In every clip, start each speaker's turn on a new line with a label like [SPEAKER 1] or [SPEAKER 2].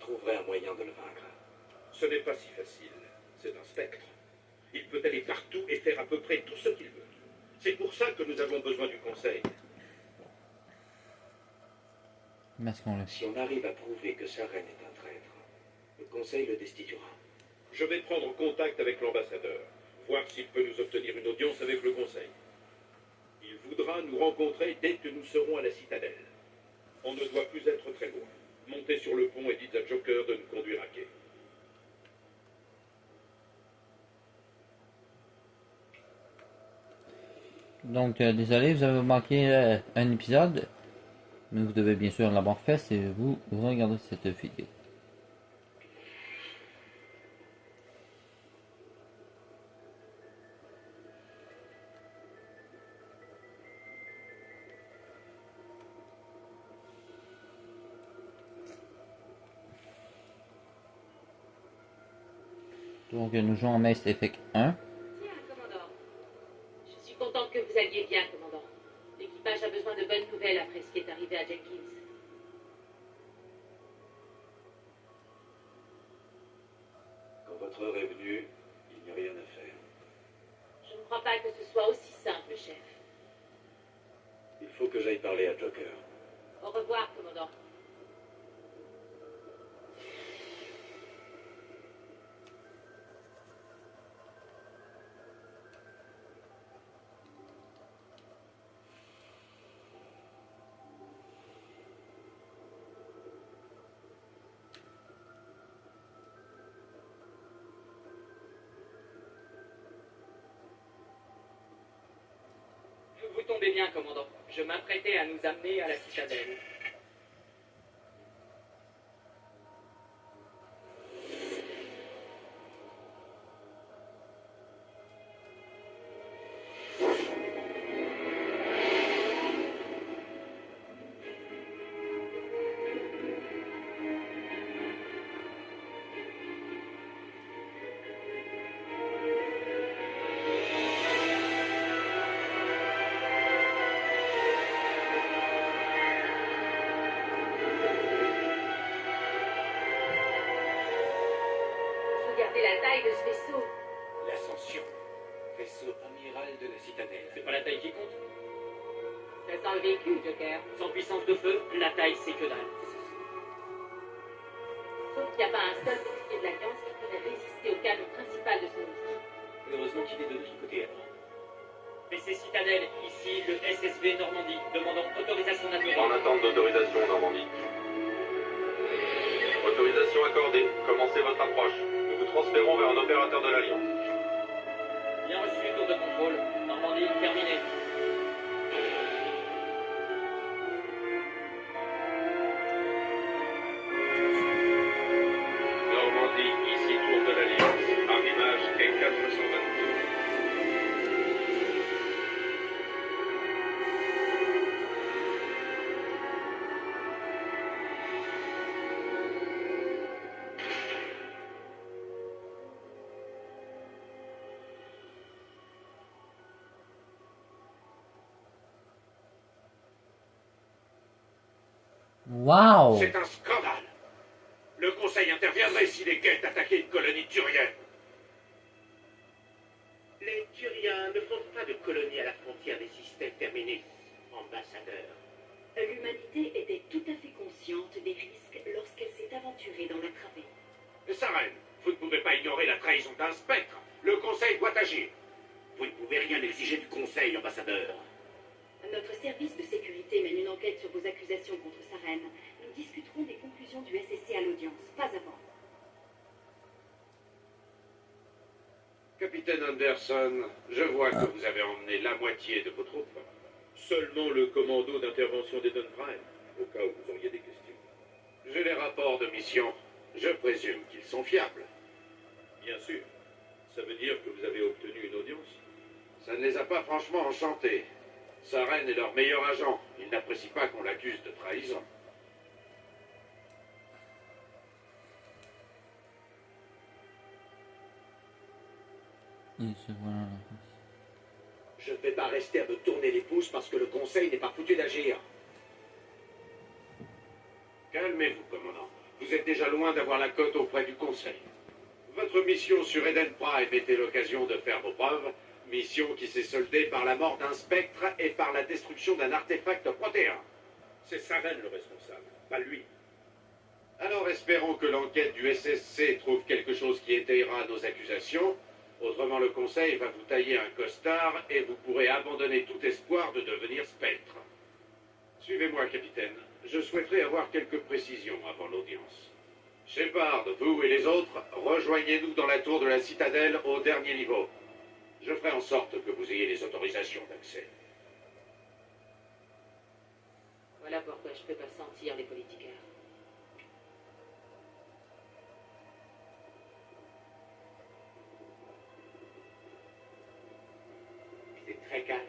[SPEAKER 1] trouverai un moyen de le vaincre.
[SPEAKER 2] Ce n'est pas si facile. C'est un spectre. Il peut aller partout et faire à peu près tout ce qu'il veut. C'est pour ça que nous avons besoin du Conseil.
[SPEAKER 3] Masquons-le.
[SPEAKER 1] Si on arrive à prouver que Saren est un traître, le Conseil le destituera.
[SPEAKER 2] Je vais prendre contact avec l'ambassadeur, voir s'il peut nous obtenir une audience avec le Conseil. Il voudra nous rencontrer dès que nous serons à la citadelle. On ne doit plus être très loin. Montez sur le pont et dites à Joker de nous conduire à quai.
[SPEAKER 3] Donc, désolé, vous avez manqué un épisode, mais vous devez bien sûr l'avoir fait si vous regardez cette vidéo. Donc, nous jouons en Mass Effect 1.
[SPEAKER 4] Tiens, commandant. Je suis contente que vous alliez bien, commandant. L'équipage a besoin de bonnes nouvelles après ce qui est arrivé à Jenkins.
[SPEAKER 1] Quand votre heure est venue, il n'y a rien à faire.
[SPEAKER 4] Je ne crois pas que ce soit aussi simple, chef.
[SPEAKER 1] Il faut que j'aille parler à Joker.
[SPEAKER 4] Au revoir, commandant.
[SPEAKER 5] Vous tombez bien, commandant. Je m'apprêtais à nous amener à la citadelle.
[SPEAKER 4] Regardez la taille de ce vaisseau.
[SPEAKER 1] L'Ascension. Vaisseau amiral de la citadelle.
[SPEAKER 5] C'est pas la taille qui compte.
[SPEAKER 4] Ça sent le véhicule, Joker.
[SPEAKER 5] Sans puissance de feu, la taille, c'est que dalle.
[SPEAKER 4] Sauf qu'il n'y a pas un seul bouclier de l'Alliance qui pourrait résister au canon principal de son outil.
[SPEAKER 5] Heureusement qu'il est de notre côté, alors. PC Citadelle, ici le SSV Normandie, demandant autorisation d'atterrir.
[SPEAKER 6] En attente d'autorisation, Normandie. Autorisation accordée. Commencez votre approche. Nous vous transférons vers un opérateur de l'Alliance.
[SPEAKER 5] Bien reçu, tour de contrôle. Normandie, terminé.
[SPEAKER 6] Normandie, ici tour de l'Alliance. Arrimage T422.
[SPEAKER 3] Waouh!
[SPEAKER 2] C'est un scandale. Le Conseil interviendrait si les Geth attaquaient une colonie turienne. Les Turiens ne font pas de colonie à la frontière des systèmes terminus, ambassadeur.
[SPEAKER 7] L'humanité était tout à fait consciente des risques lorsqu'elle s'est aventurée dans la travée.
[SPEAKER 2] Saren, vous ne pouvez pas ignorer la trahison d'un spectre. Le Conseil doit agir. Vous ne pouvez rien exiger du Conseil, ambassadeur.
[SPEAKER 7] Notre service de sécurité mène une enquête sur vos accusations contre Saren. Nous discuterons des conclusions du SSC à l'audience, pas avant.
[SPEAKER 2] Capitaine Anderson, je vois que vous avez emmené la moitié de vos troupes. Seulement le commando d'intervention d'Eden Prime, au cas où vous auriez des questions. J'ai les rapports de mission. Je présume qu'ils sont fiables. Bien sûr. Ça veut dire que vous avez obtenu une audience. Ça ne les a pas franchement enchantés. Saren est leur meilleur agent. Ils n'apprécient pas qu'on l'accuse de trahison.
[SPEAKER 3] Et ce voilà.
[SPEAKER 1] Je ne vais pas rester à me tourner les pouces parce que le Conseil n'est pas foutu d'agir.
[SPEAKER 2] Calmez-vous, commandant. Vous êtes déjà loin d'avoir la cote auprès du Conseil. Votre mission sur Eden Prime était l'occasion de faire vos preuves, mission qui s'est soldée par la mort d'un spectre et par la destruction d'un artefact protéin.
[SPEAKER 1] C'est Saren le responsable, pas lui.
[SPEAKER 2] Alors espérons que l'enquête du SSC trouve quelque chose qui étayera nos accusations. Autrement, le Conseil va vous tailler un costard et vous pourrez abandonner tout espoir de devenir spectre. Suivez-moi, capitaine. Je souhaiterais avoir quelques précisions avant l'audience. Shepard, vous et les autres, rejoignez-nous dans la tour de la citadelle au dernier niveau. Je ferai en sorte que vous ayez les autorisations d'accès.
[SPEAKER 4] Voilà pourquoi je peux pas sentir les politiquaires.
[SPEAKER 1] C'est très calme.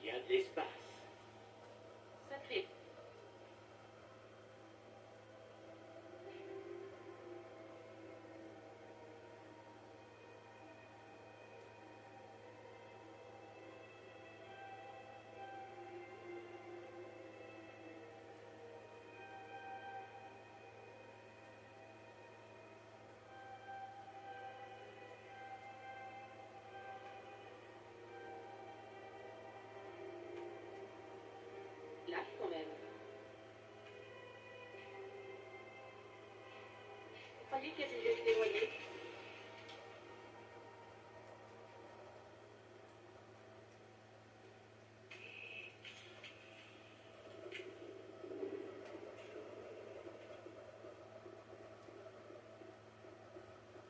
[SPEAKER 1] Il y a de l'espace.
[SPEAKER 4] Sacré. Là, quand même. Vous croyez qu'il y a des gestes éloignés?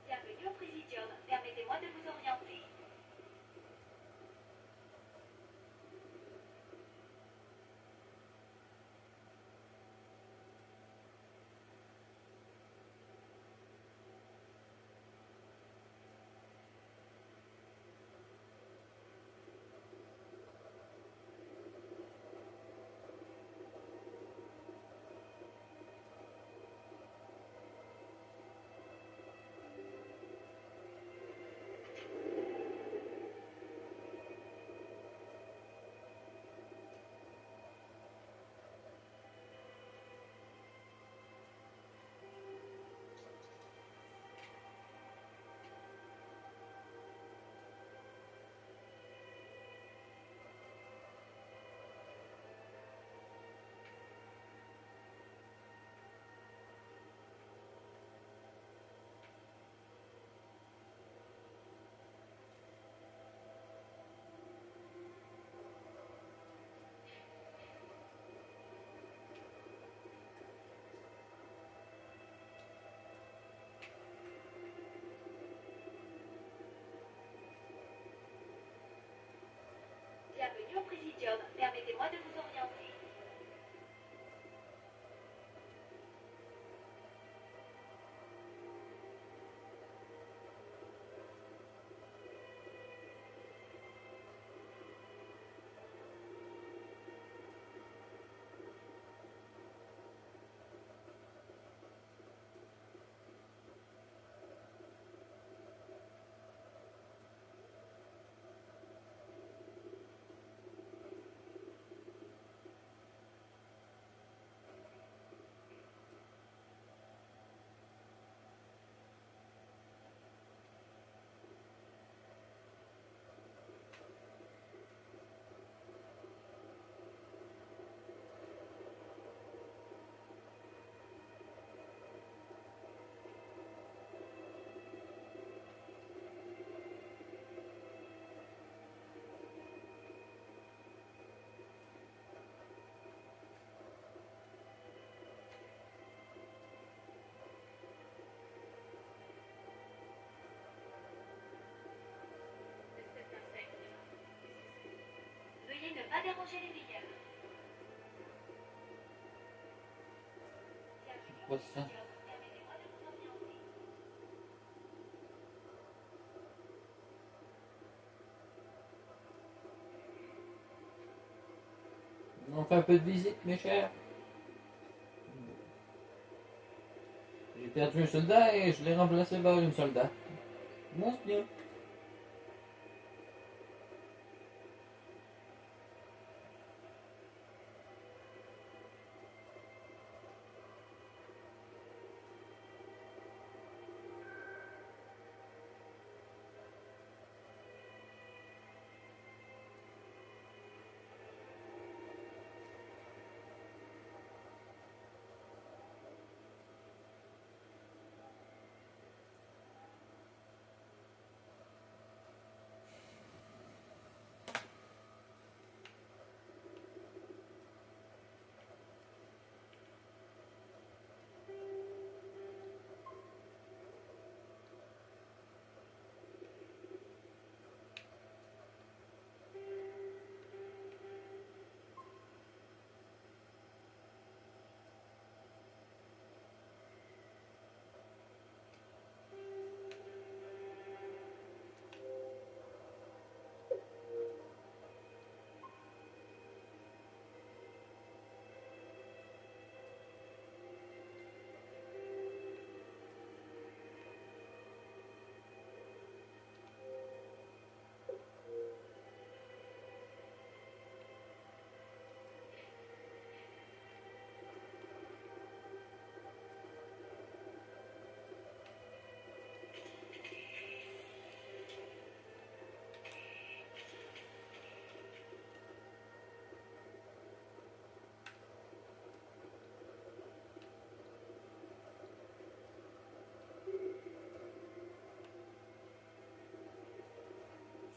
[SPEAKER 7] Bienvenue au Présidium. Permettez-moi de vous orienter. Bienvenue au Présidium. Permettez-moi de vous orienter. Veuillez ne pas déranger les veilleurs. Bienvenue au
[SPEAKER 3] What's that?
[SPEAKER 7] Présidium. Permettez-moi de vous orienter.
[SPEAKER 3] fait un peu de visite, mes chers. J'ai perdu un soldat et je l'ai remplacé par une soldat. Bon, c'est bien.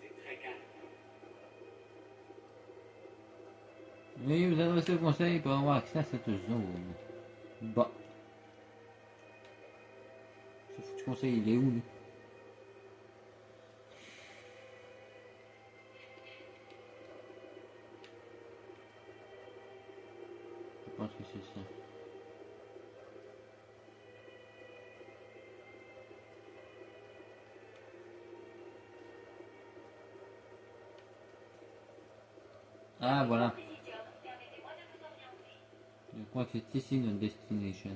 [SPEAKER 1] C'est très calme.
[SPEAKER 3] Oui, vous adressez au conseil pour avoir accès à cette zone. Bah. Ce foutu conseil, il est où, lui? Je pense que c'est ça. Ah, voilà. Je crois que c'est ici notre destination.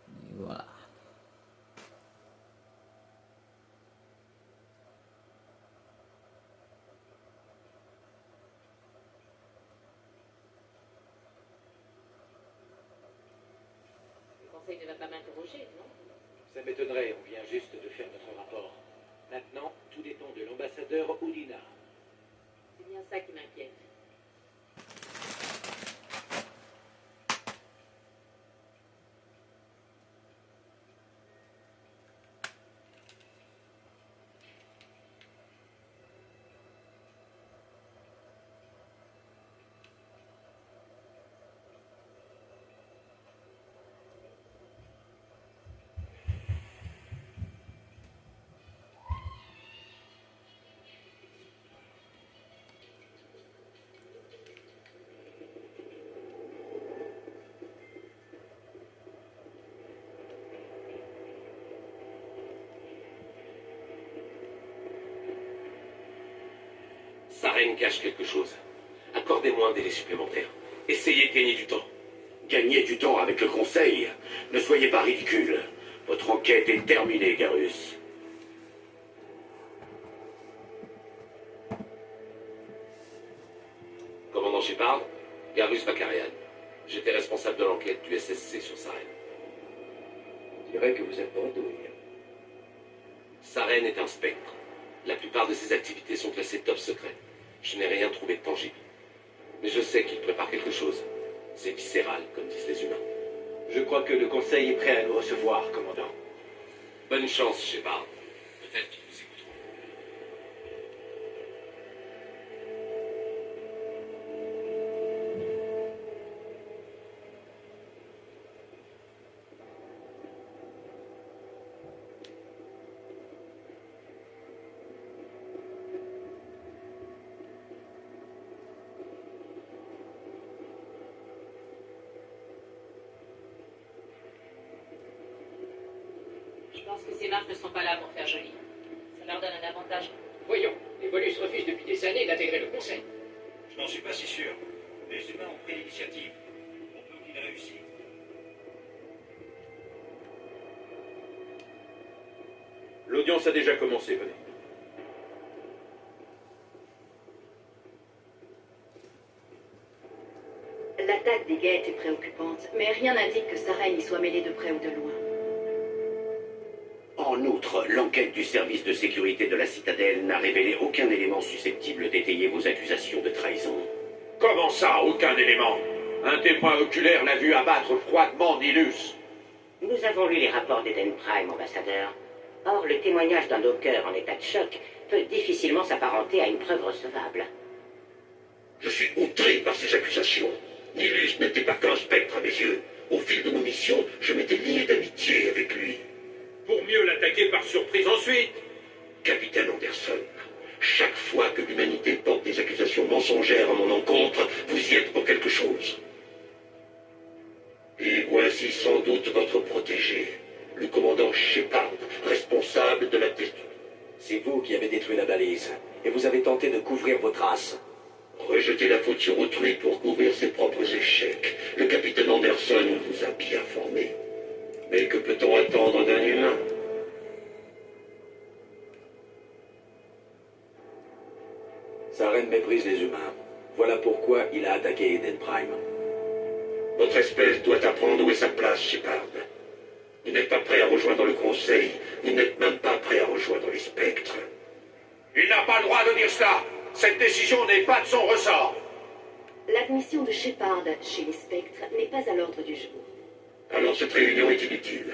[SPEAKER 3] Et voilà.
[SPEAKER 4] Le conseil ne va pas m'interroger, non?
[SPEAKER 1] Ça m'étonnerait, on vient juste de faire notre rapport. Maintenant, tout dépend de l'ambassadeur Oudina.
[SPEAKER 4] C'est bien ça qui m'inquiète.
[SPEAKER 1] Saren cache quelque chose. Accordez-moi un délai supplémentaire. Essayez de gagner du temps. Gagner du temps avec le Conseil? Ne soyez pas ridicule. Votre enquête est terminée, Garus. Commandant Shepard, Garus Bakarian. J'étais responsable de l'enquête du SSC sur Saren. On dirait que vous êtes bredouille. Saren est un spectre. La plupart de ses activités sont classées top secret. Je n'ai rien trouvé de tangible. Mais je sais qu'il prépare quelque chose. C'est viscéral, comme disent les humains. Je crois que le Conseil est prêt à nous recevoir, commandant. Bonne chance, Shepard. Peut-être qu'ils vous écouteront.
[SPEAKER 4] Je pense que ces marques ne sont pas là pour faire joli. Ça leur donne un avantage.
[SPEAKER 5] Voyons, Evolus refuse depuis des années d'intégrer le Conseil.
[SPEAKER 8] Je n'en suis pas si sûr. Les humains ont pris l'initiative. On peut qu'il ait réussi.
[SPEAKER 2] L'audience a déjà commencé, venez.
[SPEAKER 7] L'attaque des Gates est préoccupante, mais rien n'indique que Saren y soit mêlée de près ou de loin.
[SPEAKER 1] En outre, l'enquête du service de sécurité de la Citadelle n'a révélé aucun élément susceptible d'étayer vos accusations de trahison.
[SPEAKER 2] Comment ça, aucun élément? Un témoin oculaire l'a vu abattre froidement Nilus.
[SPEAKER 9] Nous avons lu les rapports d'Eden Prime, ambassadeur. Or, le témoignage d'un docker en état de choc peut difficilement s'apparenter à une preuve recevable.
[SPEAKER 10] Je suis outré par ces accusations. Nilus n'était pas qu'un spectre à mes yeux. Au fil de nos missions, je m'étais lié d'amitié avec lui.
[SPEAKER 2] Pour mieux l'attaquer par surprise ensuite.
[SPEAKER 10] Capitaine Anderson, chaque fois que l'humanité porte des accusations mensongères à mon encontre, vous y êtes pour quelque chose. Et voici sans doute votre protégé, le commandant Shepard, responsable de la destruction.
[SPEAKER 1] C'est vous qui avez détruit la balise, et vous avez tenté de couvrir vos traces.
[SPEAKER 10] Rejeter la faute sur autrui pour couvrir ses propres échecs. Le capitaine Anderson vous a bien formé. Mais que peut-on attendre d'un humain?
[SPEAKER 1] Saren méprise les humains. Voilà pourquoi il a attaqué Eden Prime.
[SPEAKER 10] Votre espèce doit apprendre où est sa place, Shepard. Vous n'êtes pas prêt à rejoindre le Conseil. Vous n'êtes même pas prêt à rejoindre les spectres.
[SPEAKER 2] Il n'a pas le droit de dire cela. Cette décision n'est pas de son ressort.
[SPEAKER 7] L'admission de Shepard chez les spectres n'est pas à l'ordre du jour.
[SPEAKER 10] Alors cette réunion est inutile.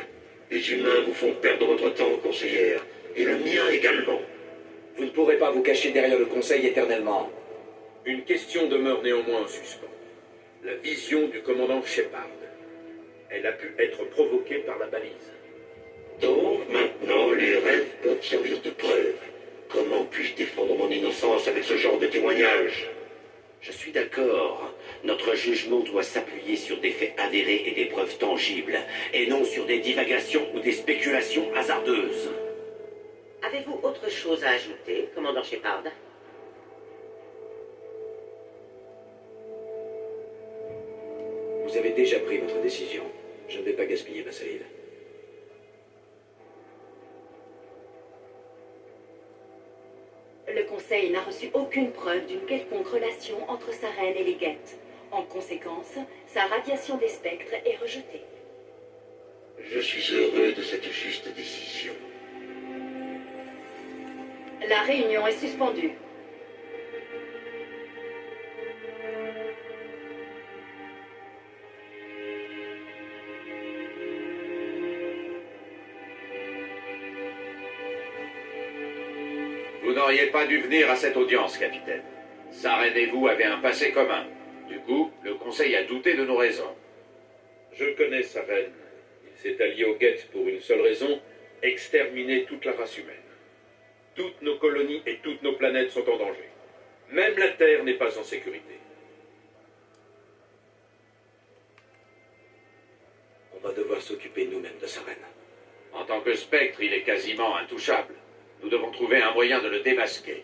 [SPEAKER 10] Les humains vous font perdre votre temps, conseillère, et le mien également.
[SPEAKER 1] Vous ne pourrez pas vous cacher derrière le Conseil éternellement.
[SPEAKER 2] Une question demeure néanmoins en suspens. La vision du commandant Shepard. Elle a pu être provoquée par la balise.
[SPEAKER 10] Donc maintenant, les rêves peuvent servir de preuve. Comment puis-je défendre mon innocence avec ce genre de témoignage?
[SPEAKER 1] Je suis d'accord. Notre jugement doit s'appuyer sur des faits avérés et des preuves tangibles, et non sur des divagations ou des spéculations hasardeuses.
[SPEAKER 9] Avez-vous autre chose à ajouter, commandant Shepard?
[SPEAKER 1] Vous avez déjà pris votre décision. Je ne vais pas gaspiller ma salive.
[SPEAKER 7] Le Conseil n'a reçu aucune preuve d'une quelconque relation entre Saren et les Gates. En conséquence, sa radiation des spectres est rejetée.
[SPEAKER 10] Je suis heureux de cette juste décision.
[SPEAKER 7] La réunion est suspendue.
[SPEAKER 2] Vous n'auriez pas dû venir à cette audience, capitaine. Saren et vous avez un passé commun. Du coup, le Conseil a douté de nos raisons. Je connais Saren. Il s'est allié aux Geth pour une seule raison, exterminer toute la race humaine. Toutes nos colonies et toutes nos planètes sont en danger. Même la Terre n'est pas en sécurité.
[SPEAKER 1] On va devoir s'occuper nous-mêmes de Saren.
[SPEAKER 2] En tant que spectre, il est quasiment intouchable. Nous devons trouver un moyen de le démasquer.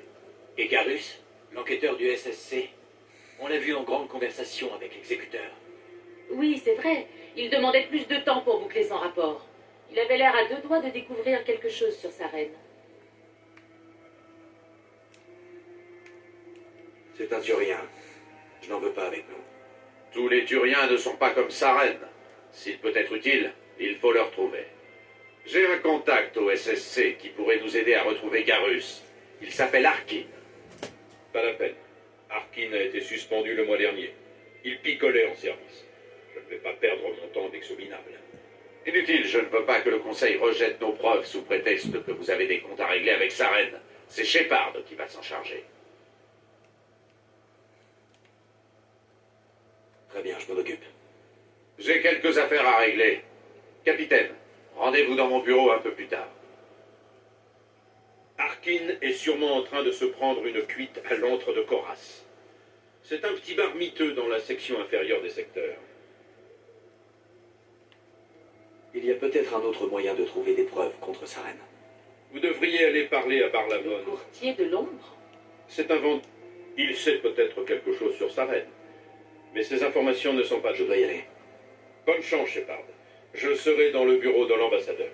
[SPEAKER 1] Et Garus, l'enquêteur du SSC, on l'a vu en grande conversation avec l'exécuteur.
[SPEAKER 4] Oui, c'est vrai. Il demandait plus de temps pour boucler son rapport. Il avait l'air à deux doigts de découvrir quelque chose sur Saren.
[SPEAKER 1] C'est un Turien. Je n'en veux pas avec nous.
[SPEAKER 2] Tous les Turiens ne sont pas comme Saren. S'il peut être utile, il faut le retrouver. J'ai un contact au SSC qui pourrait nous aider à retrouver Garus. Il s'appelle Arkin. Pas la peine. Arkin a été suspendu le mois dernier. Il picolait en service. Je ne vais pas perdre mon temps avec ce minable. Inutile, je ne veux pas que le Conseil rejette nos preuves sous prétexte que vous avez des comptes à régler avec Saren. C'est Shepard qui va s'en charger.
[SPEAKER 1] Très bien, je m'en occupe.
[SPEAKER 2] J'ai quelques affaires à régler. Capitaine, rendez-vous dans mon bureau un peu plus tard. Arkin est sûrement en train de se prendre une cuite à l'antre de Koras. C'est un petit bar miteux dans la section inférieure des secteurs.
[SPEAKER 1] Il y a peut-être un autre moyen de trouver des preuves contre Saren.
[SPEAKER 2] Vous devriez aller parler à
[SPEAKER 4] Le
[SPEAKER 2] Barlavon.
[SPEAKER 4] courtier de l'ombre?
[SPEAKER 2] C'est un vent. Il sait peut-être quelque chose sur sa reine. Mais ces informations ne sont pas...
[SPEAKER 1] Je dois y aller.
[SPEAKER 2] Bonne chance, Shepard. Je serai dans le bureau de l'ambassadeur.